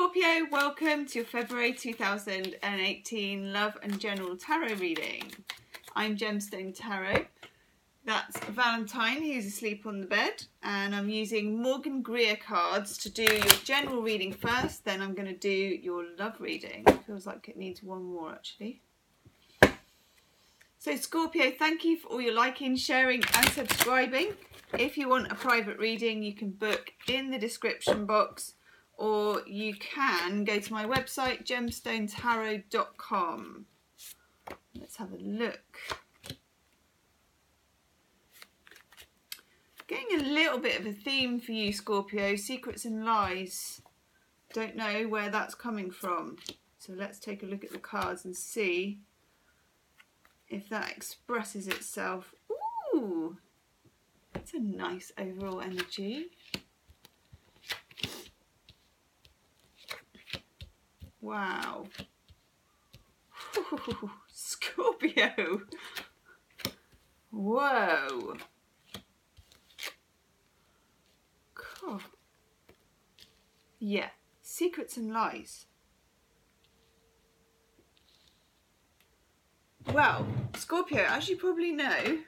Scorpio, welcome to your February 2018 Love and General Tarot reading. I'm Gemstone Tarot. That's Valentine, who's asleep on the bed, and I'm using Morgan Greer cards to do your general reading first, then I'm going to do your love reading. Feels like it needs one more actually. So Scorpio, thank you for all your liking, sharing and subscribing. If you want a private reading, you can book in the description box, or you can go to my website, gemstonetarot.com. Let's have a look. Getting a little bit of a theme for you, Scorpio, secrets and lies. Don't know where that's coming from. So let's take a look at the cards and see if that expresses itself. Ooh, that's a nice overall energy. Wow. Ooh, Scorpio. Whoa. Cool. Yeah, secrets and lies. Well, Scorpio, as you probably know,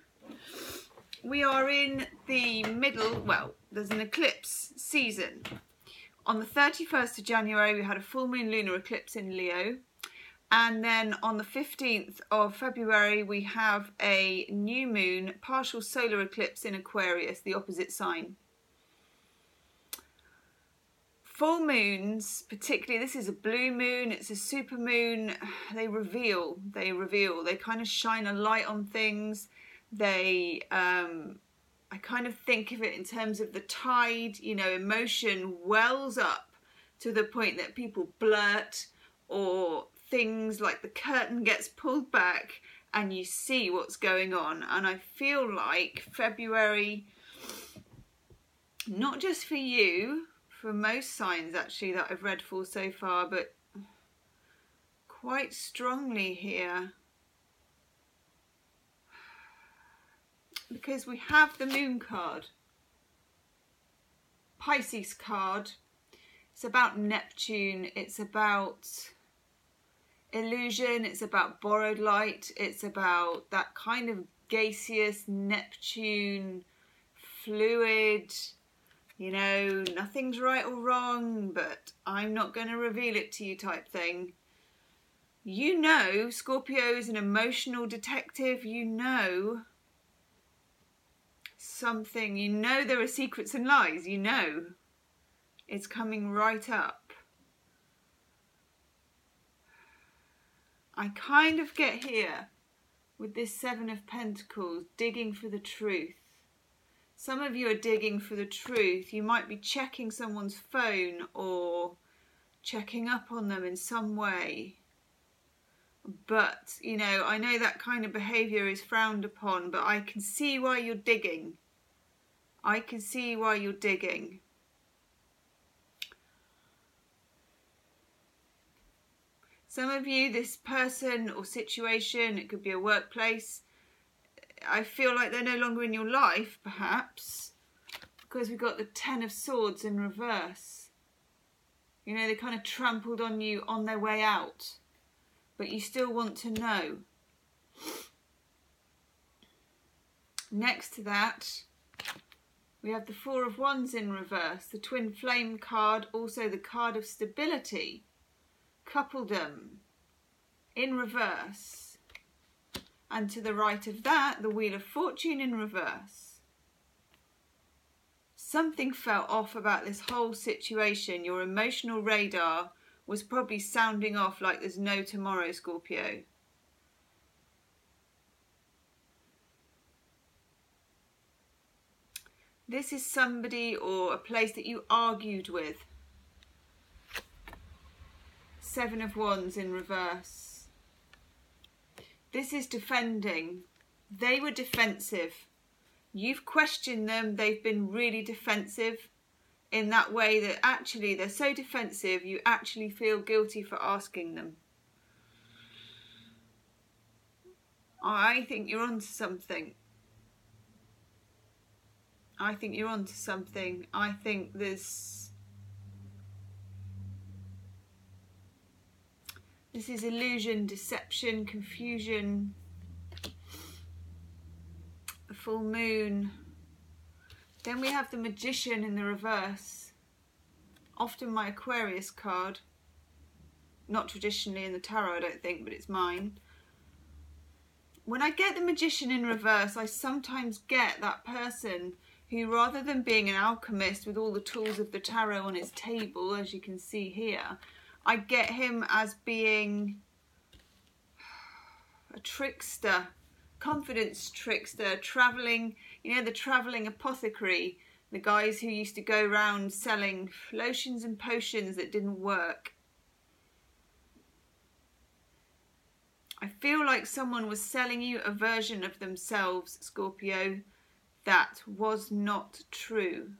we are in the middle, well, there's an eclipse season. On the 31st of January, we had a full moon lunar eclipse in Leo. And then on the 15th of February, we have a new moon, partial solar eclipse in Aquarius, the opposite sign. Full moons, particularly, this is a blue moon, it's a super moon, they reveal, they kind of shine a light on things. I kind of think of it in terms of the tide, you know, emotion wells up to the point that people blurt, or things like the curtain gets pulled back and you see what's going on. And I feel like February, not just for you, for most signs actually that I've read for so far, but quite strongly here, because we have the moon card, Pisces card. It's about Neptune, it's about illusion, it's about borrowed light, it's about that kind of gaseous Neptune, fluid, you know, nothing's right or wrong, but I'm not going to reveal it to you type thing. You know, Scorpio is an emotional detective, you know something, you know there are secrets and lies, you know it's coming right up. I kind of get here with this Seven of Pentacles, digging for the truth. Some of you are digging for the truth. You might be checking someone's phone or checking up on them in some way. But, you know, I know that kind of behaviour is frowned upon, but I can see why you're digging. I can see why you're digging. Some of you, this person or situation, it could be a workplace, I feel like they're no longer in your life, perhaps, because we've got the Ten of Swords in reverse. You know, they kind of trampled on you on their way out, but you still want to know. Next to that, we have the Four of Wands in reverse, the Twin Flame card, also the card of stability, coupledom, in reverse. And to the right of that, the Wheel of Fortune in reverse. Something felt off about this whole situation. Your emotional radar was probably sounding off like there's no tomorrow, Scorpio. This is somebody or a place that you argued with. Seven of Wands in reverse. This is defending. They were defensive. You've questioned them. They've been really defensive in that way that actually they're so defensive you actually feel guilty for asking them. I think you're onto something. I think you're onto something. I think there's This is illusion, deception, confusion, the full moon. Then we have the Magician in the reverse. Often my Aquarius card. Not traditionally in the tarot, I don't think, but it's mine. When I get the Magician in reverse, I sometimes get that person who, rather than being an alchemist with all the tools of the tarot on his table, as you can see here, I get him as being a trickster, confidence trickster, travelling, you know, the travelling apothecary, the guys who used to go around selling lotions and potions that didn't work. I feel like someone was selling you a version of themselves, Scorpio, that was not true.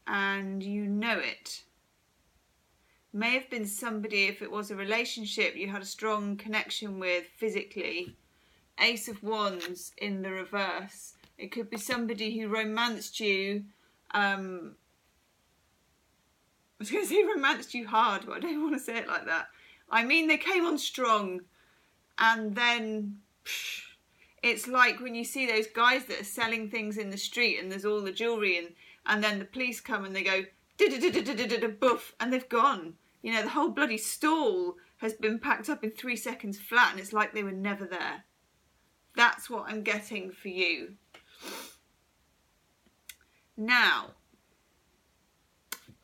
And you know it. May have been somebody, if it was a relationship you had a strong connection with physically. Ace of Wands in the reverse. It could be somebody who romanced you. I was going to say romanced you hard, but I don't want to say it like that. I mean, they came on strong, and then it's like when you see those guys that are selling things in the street and there's all the jewellery, and then the police come and they go boof, and they've gone. You know, the whole bloody stall has been packed up in 3 seconds flat, and it's like they were never there. That's what I'm getting for you. Now,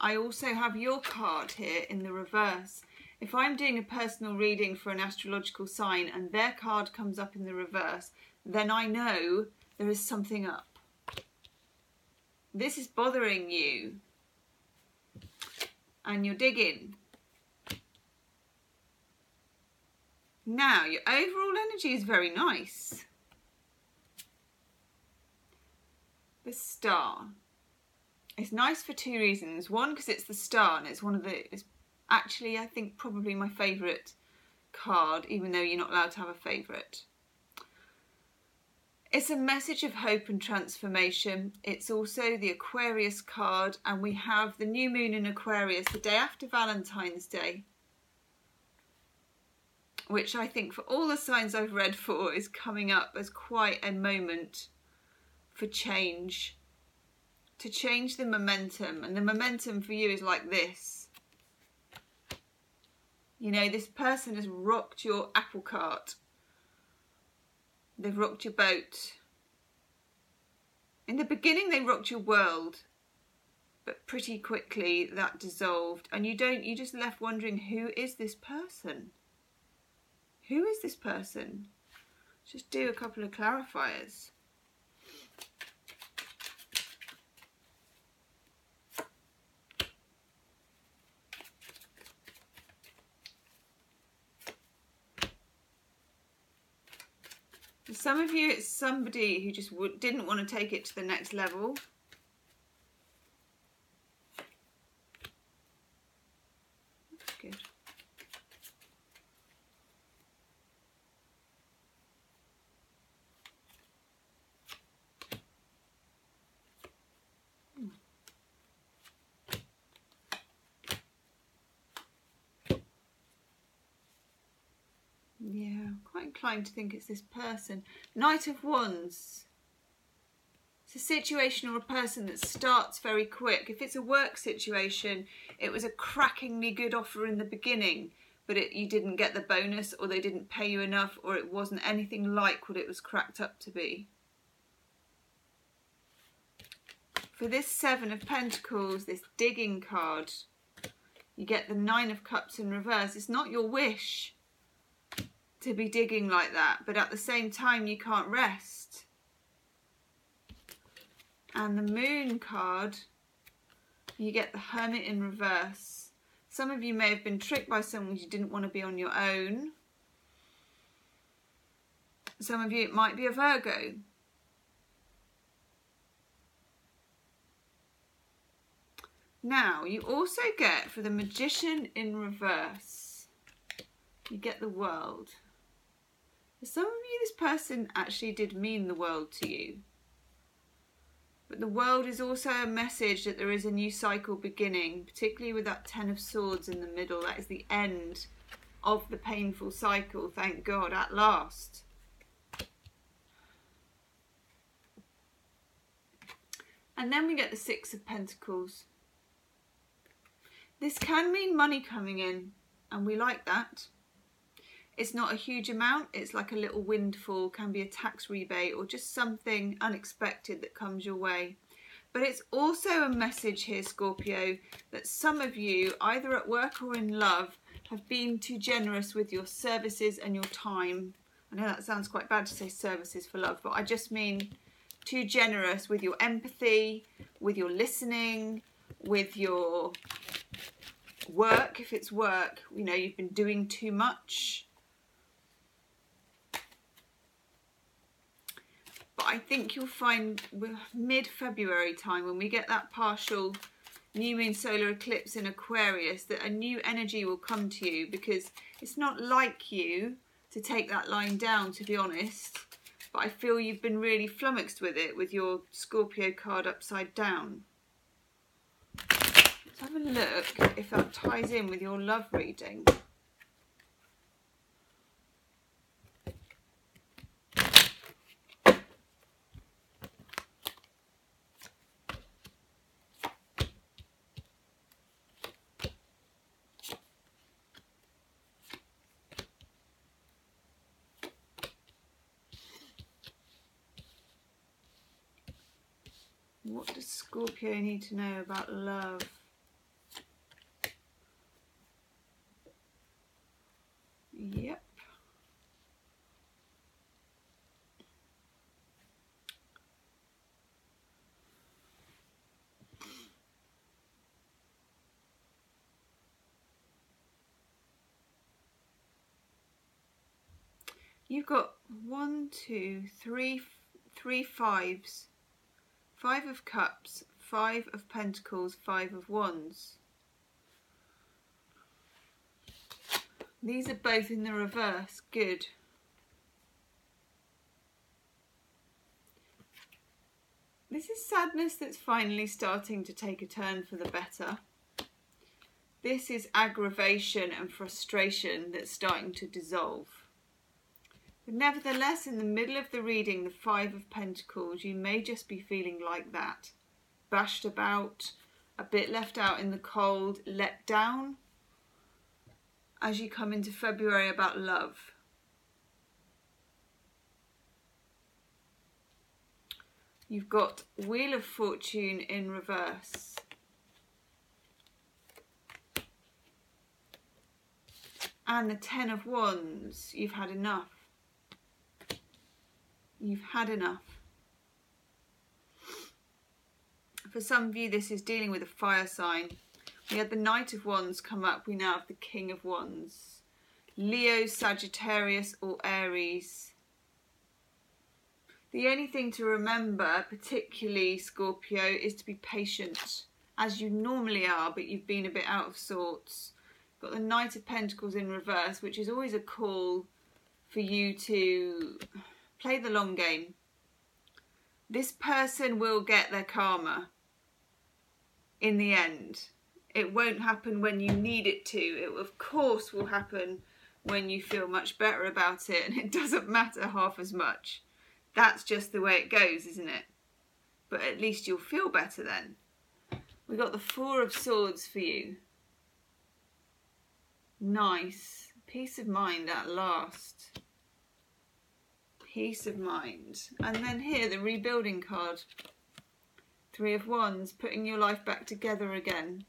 I also have your card here in the reverse. If I'm doing a personal reading for an astrological sign and their card comes up in the reverse, then I know there is something up. This is bothering you. And you're digging. Now, your overall energy is very nice. The Star. It's nice for 2 reasons. One, because it's the Star, and it's one of the... Actually, I think probably my favourite card, even though you're not allowed to have a favourite. It's a message of hope and transformation. It's also the Aquarius card, and we have the new moon in Aquarius the day after Valentine's Day, which I think for all the signs I've read for is coming up as quite a moment for change, to change the momentum. And the momentum for you is like this. You know, this person has rocked your apple cart. They've rocked your boat. In the beginning, they rocked your world, but pretty quickly that dissolved. And you just left wondering, who is this person? Who is this person? Let's just do a couple of clarifiers. For some of you, it's somebody who just didn't want to take it to the next level. That's good. Yeah, I'm quite inclined to think it's this person. Knight of Wands. It's a situation or a person that starts very quick. If it's a work situation, it was a crackingly good offer in the beginning, but you didn't get the bonus, or they didn't pay you enough, or it wasn't anything like what it was cracked up to be. For this Seven of Pentacles, this digging card, you get the Nine of Cups in reverse. It's not your wish to be digging like that, but at the same time you can't rest. And the Moon card, you get the Hermit in reverse. Some of you may have been tricked by someone you didn't want to be on your own. Some of you, it might be a Virgo. Now, you also get, for the Magician in reverse, you get the World. For some of you, this person actually did mean the world to you. But the world is also a message that there is a new cycle beginning, particularly with that 10 of Swords in the middle. That is the end of the painful cycle, thank God, at last. And then we get the 6 of Pentacles. This can mean money coming in, and we like that. It's not a huge amount, it's like a little windfall, can be a tax rebate or just something unexpected that comes your way. But it's also a message here, Scorpio, that some of you, either at work or in love, have been too generous with your services and your time. I know that sounds quite bad to say services for love, but I just mean too generous with your empathy, with your listening, with your work. If it's work, you know, you've been doing too much. But I think you'll find mid-February time, when we get that partial new moon solar eclipse in Aquarius, that a new energy will come to you, because it's not like you to take that line down, to be honest. But I feel you've been really flummoxed with it, with your Scorpio card upside down. Let's have a look if that ties in with your love reading. What does Scorpio need to know about love? Yep. You've got 1, 2, 3 fives. 5 of Cups, 5 of Pentacles, 5 of Wands. These are both in the reverse. Good. This is sadness that's finally starting to take a turn for the better. This is aggravation and frustration that's starting to dissolve. But nevertheless, in the middle of the reading, the 5 of Pentacles, you may just be feeling like that. Bashed about, a bit left out in the cold, let down as you come into February about love. You've got Wheel of Fortune in reverse. And the 10 of Wands. You've had enough. You've had enough. For some of you, this is dealing with a fire sign. We had the Knight of Wands come up. We now have the King of Wands. Leo, Sagittarius or Aries. The only thing to remember, particularly Scorpio, is to be patient, as you normally are, but you've been a bit out of sorts. Got the Knight of Pentacles in reverse, which is always a call for you to play the long game. This person will get their karma in the end. It won't happen when you need it to. It, of course, will happen when you feel much better about it, and it doesn't matter half as much. That's just the way it goes, isn't it? But at least you'll feel better then. We've got the 4 of Swords for you. Nice. Peace of mind at last. Peace of mind. And then here, the rebuilding card. 3 of Wands, putting your life back together again.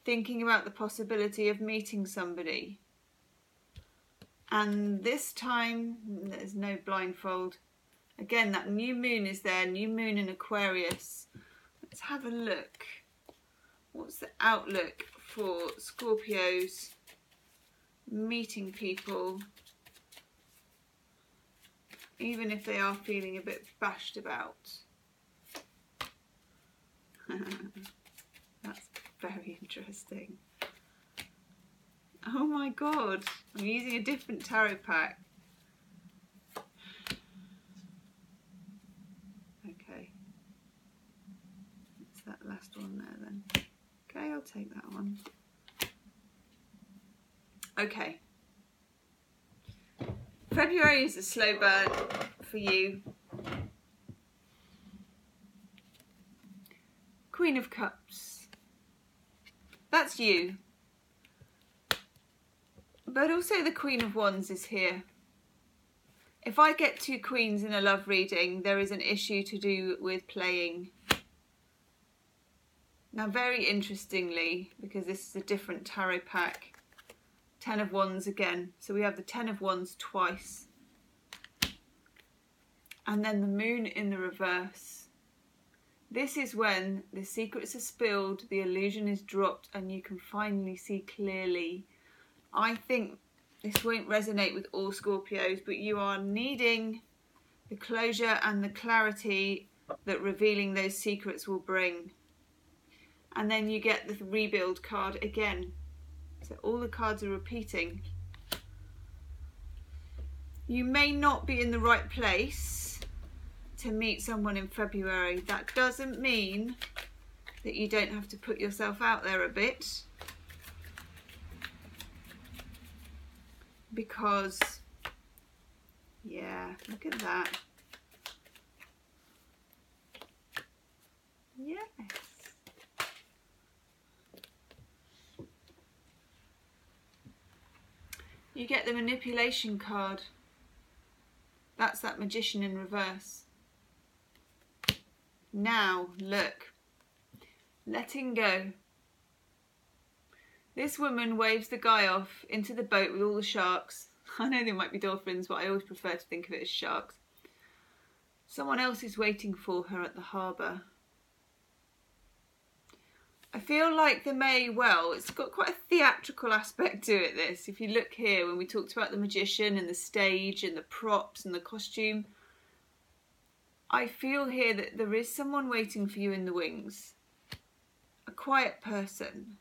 Thinking about the possibility of meeting somebody. And this time, there's no blindfold. Again, that new moon is there, new moon in Aquarius. Let's have a look. What's the outlook for Scorpios meeting people, even if they are feeling a bit bashed about? That's very interesting. Oh my God, I'm using a different tarot pack. Okay. take that one. Okay. February is a slow burn for you. Queen of Cups. That's you. But also the Queen of Wands is here. If I get two queens in a love reading, there is an issue to do with playing. Now, very interestingly, because this is a different tarot pack, 10 of Wands again. So we have the 10 of Wands twice. And then the Moon in the reverse. This is when the secrets are spilled, the illusion is dropped, and you can finally see clearly. I think this won't resonate with all Scorpios, but you are needing the closure and the clarity that revealing those secrets will bring. And then you get the rebuild card again. So all the cards are repeating. You may not be in the right place to meet someone in February. That doesn't mean that you don't have to put yourself out there a bit. Because, yeah, look at that. Yes. You get the manipulation card. That's that Magician in reverse. Now, look. Letting go. This woman waves the guy off into the boat with all the sharks. I know they might be dolphins, but I always prefer to think of it as sharks. Someone else is waiting for her at the harbour. I feel like the may well, it's got quite a theatrical aspect to it, this. If you look here, when we talked about the magician and the stage and the props and the costume, I feel here that there is someone waiting for you in the wings. A quiet person.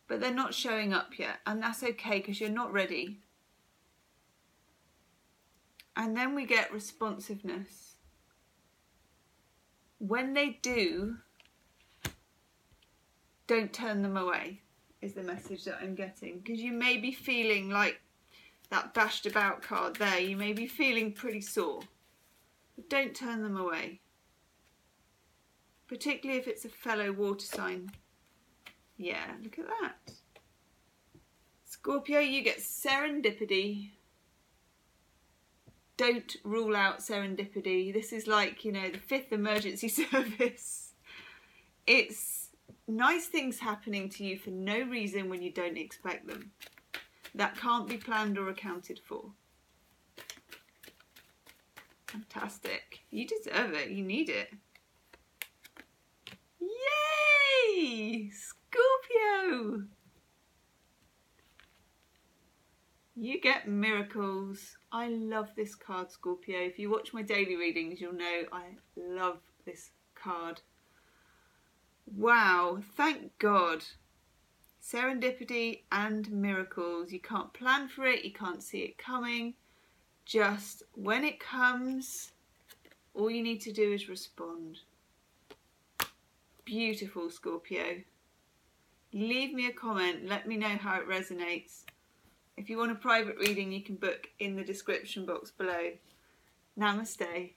But they're not showing up yet, and that's okay because you're not ready. And then we get responsiveness. When they do, don't turn them away, is the message that I'm getting. Because you may be feeling like that bashed about card there. You may be feeling pretty sore. But don't turn them away. Particularly if it's a fellow water sign. Yeah, look at that. Scorpio, you get serendipity. Don't rule out serendipity. This is like, you know, the 5th emergency service. It's nice things happening to you for no reason when you don't expect them. That can't be planned or accounted for. Fantastic. You deserve it. You need it. Yay! Scorpio! You get miracles. I love this card, Scorpio. If you watch my daily readings, you'll know I love this card. Wow, thank God. Serendipity and miracles. You can't plan for it, you can't see it coming. Just when it comes, all you need to do is respond. Beautiful, Scorpio. Leave me a comment, let me know how it resonates. If you want a private reading, you can book in the description box below. Namaste.